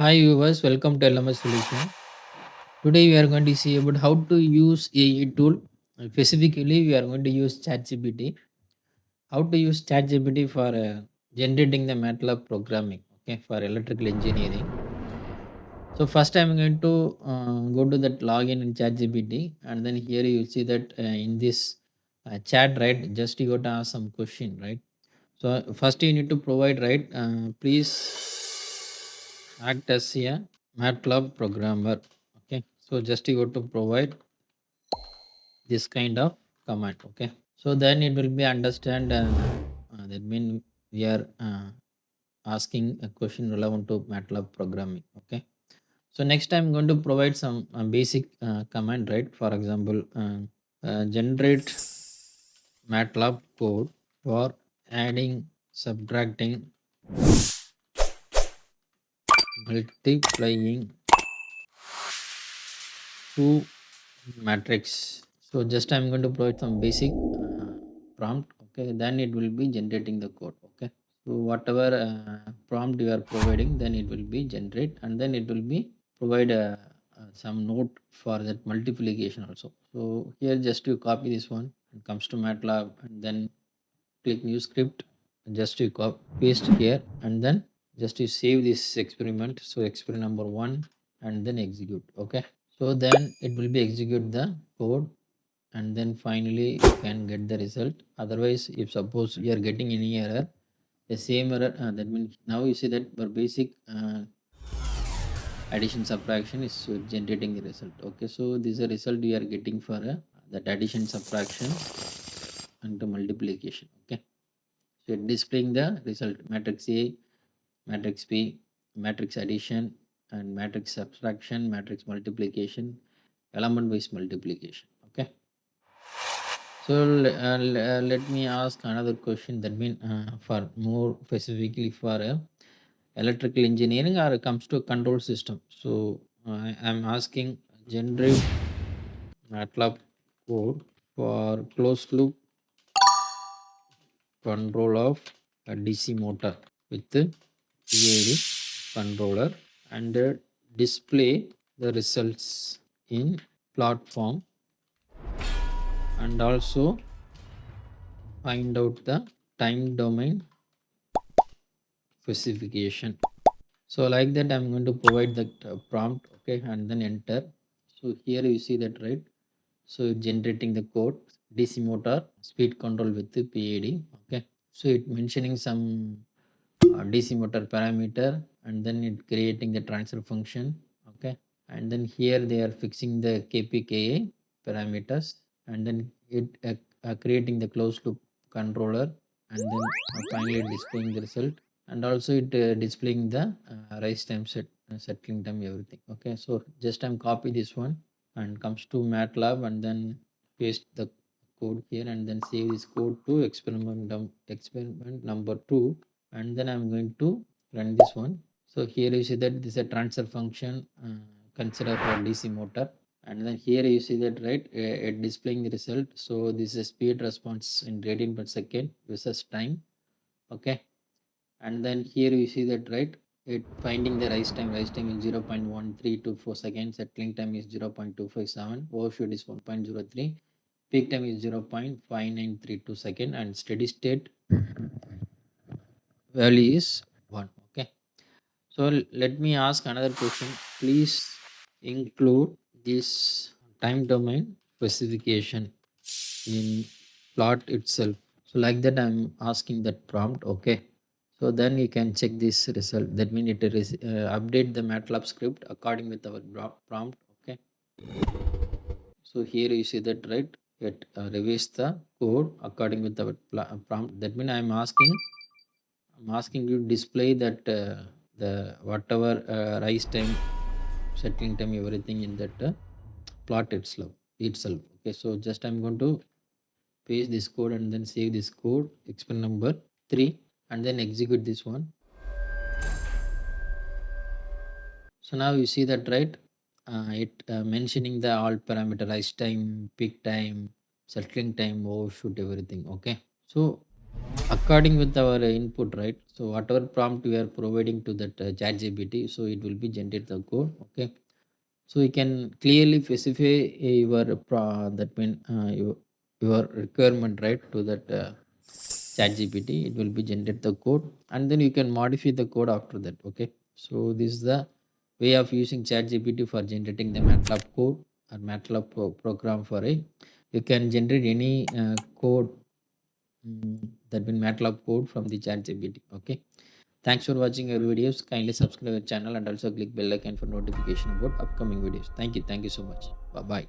Hi viewers, welcome to LMS Solution. Today we are going to see about how to use AI tool. Specifically, we are going to use ChatGPT. How to use ChatGPT for generating the MATLAB programming, okay, for electrical engineering. So first I'm going to go to that login in ChatGPT, and then here you see that in this chat, right? Just you got to ask some question, right? So first you need to provide, right? Please act as a MATLAB programmer. Okay, so just you got to provide this kind of command. Okay, so then it will be understand. That mean we are asking a question relevant to MATLAB programming. Okay, so next I'm going to provide some basic command, right? For example, generate MATLAB code for adding, subtracting, multiplying two matrix. So just I'm going to provide some basic prompt. Okay, then it will be generating the code. Okay, so whatever prompt you are providing, then it will be generate, and then it will be provide some note for that multiplication also. So here just you copy this one. It comes to MATLAB, and then click new script. Just you copy paste here, and then just you save this experiment. So experiment number one, and then execute. Okay, so then it will be execute the code, and then finally you can get the result. Otherwise, if suppose you are getting any error, the same error, that means now you see that for basic addition subtraction is generating the result. Okay, so this is a result we are getting for that addition subtraction and the multiplication. Okay, so it displaying the result matrix A, matrix B, matrix addition, and matrix subtraction, matrix multiplication, element wise multiplication. Okay, so let me ask another question, that means for more specifically for electrical engineering or it comes to a control system. So I am asking generate MATLAB code for closed loop control of a DC motor with the PID controller, and display the results in plot form, and also find out the time domain specification. So like that I'm going to provide that prompt. Okay, and then enter. So here you see that, right? So generating the code DC motor speed control with the PID. Okay, so it mentioning some DC motor parameter, and then it creating the transfer function. Okay, and then here they are fixing the KPKA parameters, and then it creating the closed loop controller, and then finally displaying the result, and also it displaying the rise time, settling time, everything. Okay, so just I'm copy this one and comes to MATLAB, and then paste the code here, and then save this code to experiment number two, and then I'm going to run this one. So here you see that this is a transfer function consider for DC motor, and then here you see that, right, it displaying the result. So this is speed response in radian per second versus time. Okay, and then here you see that, right, it finding the rise time is 0.1324 seconds, settling time is 0.257, overshoot is 1.03, peak time is 0.5932 second, and steady state value is 1. Okay, so let me ask another question. Please include this time domain specification in plot itself. So like that I'm asking that prompt. Okay, so then you can check this result. That means it is update the MATLAB script according with our prompt. Okay, so here you see that, right, it revise the code according with our prompt. That means I'm asking you display that the whatever rise time, settling time, everything in that plot itself. Okay, so just I'm going to paste this code and then save this code experiment number 3, and then execute this one. So now you see that, right, it mentioning the all parameter rise time, peak time, settling time, overshoot, everything. Okay, so according with our input, right? So whatever prompt we are providing to that chat gpt, so it will be generate the code. Okay, so you can clearly specify your that mean your requirement, right, to that chat gpt. It will be generate the code, and then you can modify the code after that. Okay, so this is the way of using chat gpt for generating the matlab code or matlab program for a, you can generate any code, that mean matlab code from the chat gpt. Okay, thanks for watching our videos. Kindly subscribe our channel and also click bell icon for notification about upcoming videos. Thank you so much. Bye bye.